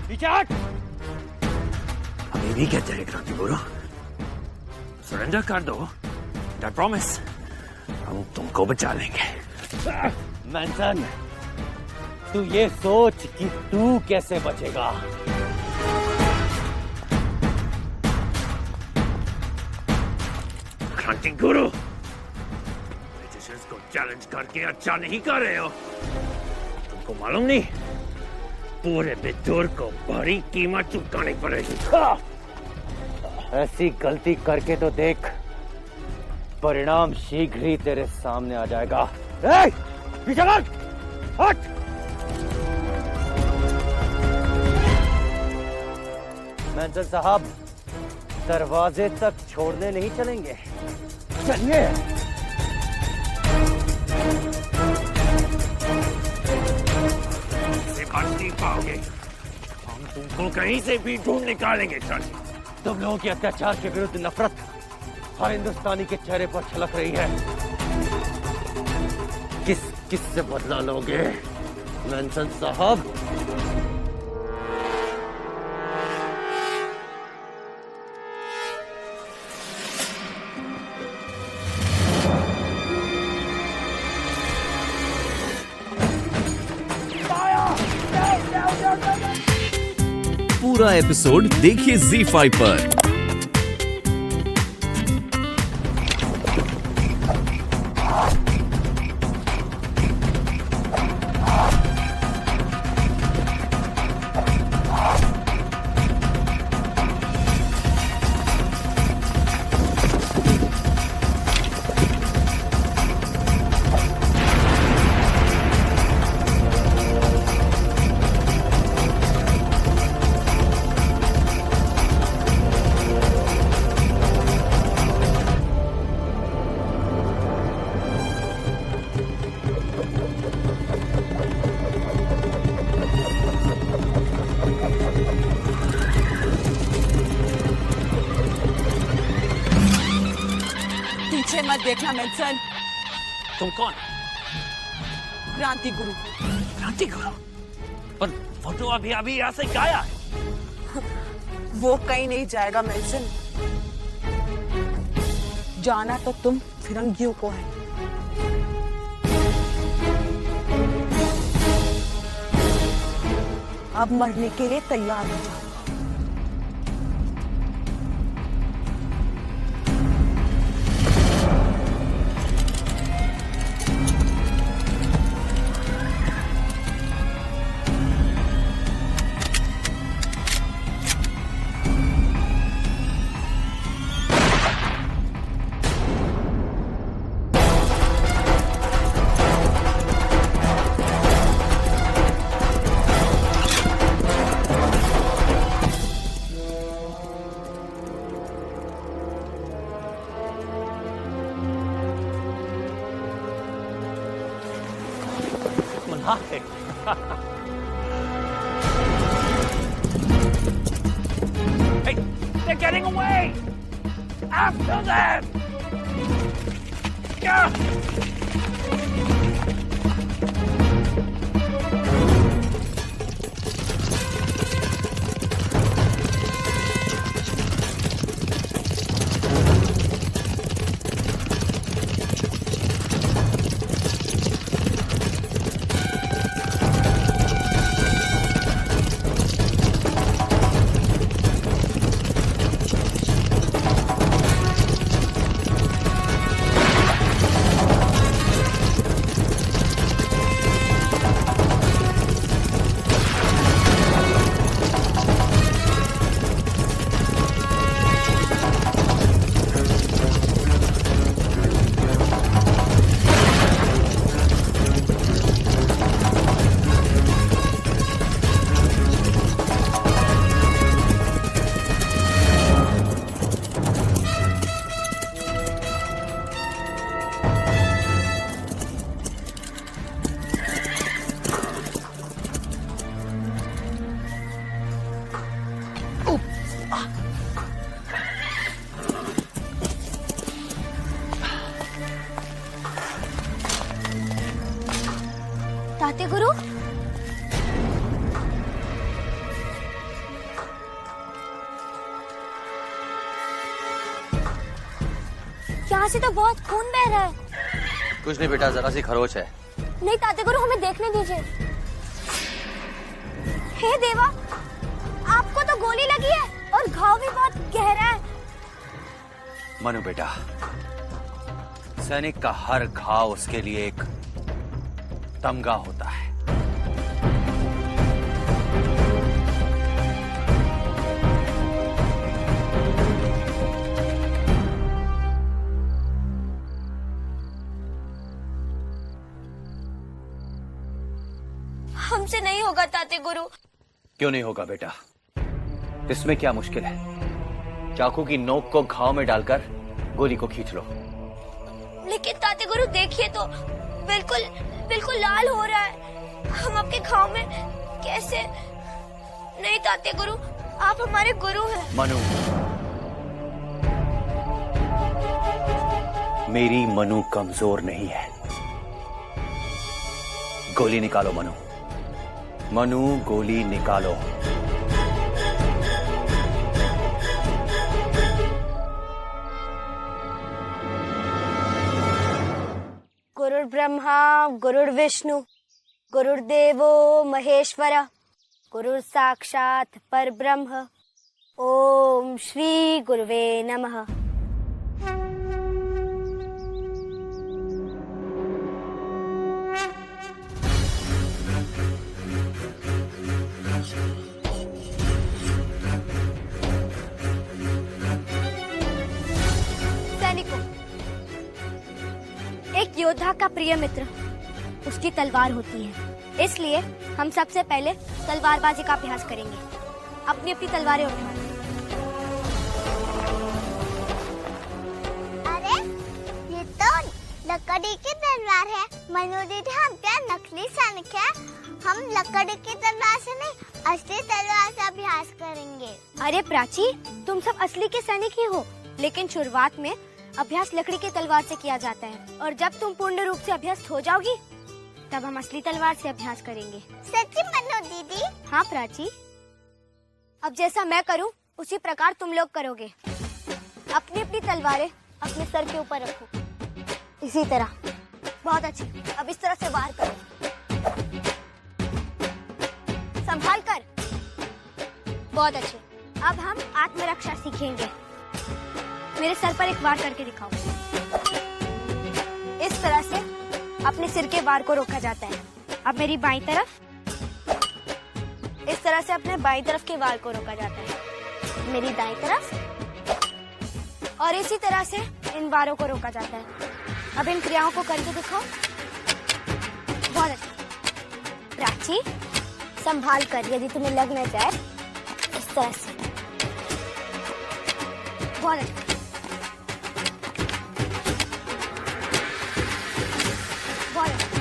पीछे हट। अभी भी कहते हैं क्रांति गुरु, सरेंडर कर दो। आई प्रॉमिस हम तुमको बचा लेंगे। मैनसन, तू ये सोच कि तू कैसे बचेगा। क्रांति गुरु, ब्रिटिशर्स को चैलेंज करके अच्छा नहीं कर रहे हो। तुमको मालूम नहीं, पूरे बिद्दूर को बड़ी कीमत चुकानी पड़ेगी। ऐसी गलती करके तो देख, परिणाम शीघ्र ही तेरे सामने आ जाएगा। पीछे हट, हट। मैनसन साहब, दरवाजे तक छोड़ने नहीं चलेंगे। चलिए। से बच नहीं पाओगे, हम तुमको कहीं से भी ढूंढ निकालेंगे। चलिए। तुम लोगों के अत्याचार के विरुद्ध नफरत हर हिंदुस्तानी के चेहरे पर छलक रही है। किस से बदला लोगे मैनसन साहब? पूरा एपिसोड देखिए ZEE5 पर। पीछे मत देखना मैनसन। तुम कौन? क्रांति गुरु। क्रांति गुरु? पर वो तो अभी यहाँ से गाया है। वो कहीं नहीं जाएगा मैनसन। जाना तो तुम फिरंगियों को है। अब मरने के लिए तैयार हो जाओ। Hey, they're getting away! After them! यहाँ से तो बहुत खून बह रहा है। कुछ नहीं बेटा, जरा सी खरोच है। नहीं ताते गुरु, हमें देखने दीजिए। हे देवा, आपको तो गोली लगी है और घाव भी बहुत गहरा है। मनु बेटा, सैनिक का हर घाव उसके लिए एक तमगा होता है। हमसे नहीं होगा ताते गुरु। क्यों नहीं होगा बेटा? इसमें क्या मुश्किल है? चाकू की नोक को घाव में डालकर गोली को खींच लो। लेकिन ताते गुरु देखिए तो, बिल्कुल बिल्कुल लाल हो रहा है। हम आपके घाव में कैसे? नहीं ताते गुरु, आप हमारे गुरु हैं। मनु, मेरी मनु कमजोर नहीं है। गोली निकालो मनु। मनु, गोली निकालो। गुरुर् ब्रह्मा गुरुर्विष्णु गुरुर्देवो महेश्वर गुरुर् साक्षात् परब्रह्म। ओम श्री गुरुवे नमः। सैनिकों, एक योद्धा का प्रिय मित्र उसकी तलवार होती है, इसलिए हम सबसे पहले तलवारबाजी का अभ्यास करेंगे। अपनी अपनी तलवारें उठाएं। अरे ये तो लकड़ी की तलवार है। मनु दीदी, हम क्या नकली सैनिक है? हम लकड़ी की तलवार से नहीं, असली तलवार से अभ्यास करेंगे। अरे प्राची, तुम सब असली के सैनिक ही हो, लेकिन शुरुआत में अभ्यास लकड़ी की तलवार से किया जाता है और जब तुम पूर्ण रूप से अभ्यस्त हो जाओगी तब हम असली तलवार से अभ्यास करेंगे। सच्ची मनु दीदी? हाँ प्राची, अब जैसा मैं करूँ उसी प्रकार तुम लोग करोगे। अपनी अपनी तलवारें अपने सर के ऊपर रखो, इसी तरह। बहुत अच्छी, अब इस तरह से वार करो, संभाल कर। बहुत अच्छे। अब हम आत्मरक्षा सीखेंगे। मेरे सर पर एक वार करके दिखाओ। इस तरह से अपने सिर के वार को रोका जाता है। अब मेरी बाईं तरफ, इस तरह से अपने बाईं तरफ के वार को रोका जाता है। मेरी दाईं तरफ, और इसी तरह से इन वारों को रोका जाता है। अब इन क्रियाओं को करके दिखाओ। बहुत अच्छा। प्राची, संभाल कर, यदि तुम्हें लग न जाए, इस तरह से। बहुत अच्छा। बहुत अच्छा।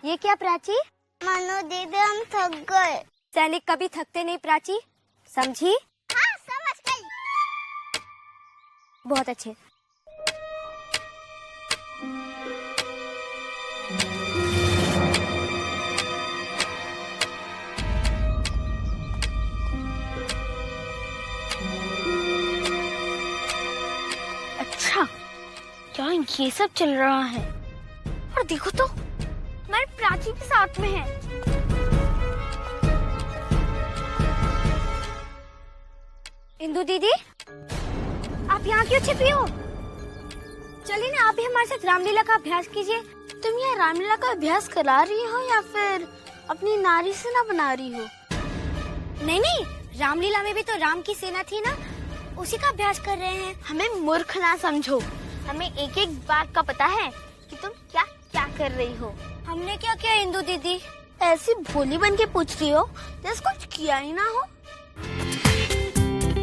ये क्या प्राची? मनु दीदी, हम थक गए। सैनिक कभी थकते नहीं प्राची, समझी? हाँ, समझ गई। बहुत अच्छे। अच्छा, क्या ये सब चल रहा है? और देखो तो, हमारे प्राची भी साथ में है। इंदु दीदी, आप यहाँ क्यों छिपी हो? चलिए ना, आप भी हमारे साथ रामलीला का अभ्यास कीजिए। तुम यहाँ रामलीला का अभ्यास करा रही हो या फिर अपनी नारी सेना बना रही हो? नहीं नहीं, रामलीला में भी तो राम की सेना थी ना, उसी का अभ्यास कर रहे हैं। हमें मूर्ख ना समझो, हमें एक एक बात का पता है कि तुम क्या क्या कर रही हो। हमने क्या किया इंदु दीदी? ऐसी भोली बन के पूछ रही हो जैसे कुछ किया ही ना हो।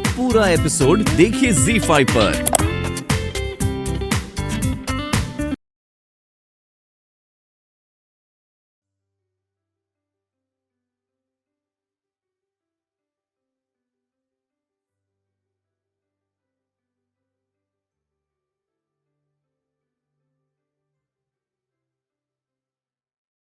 पूरा एपिसोड देखिए ZEE5 पर।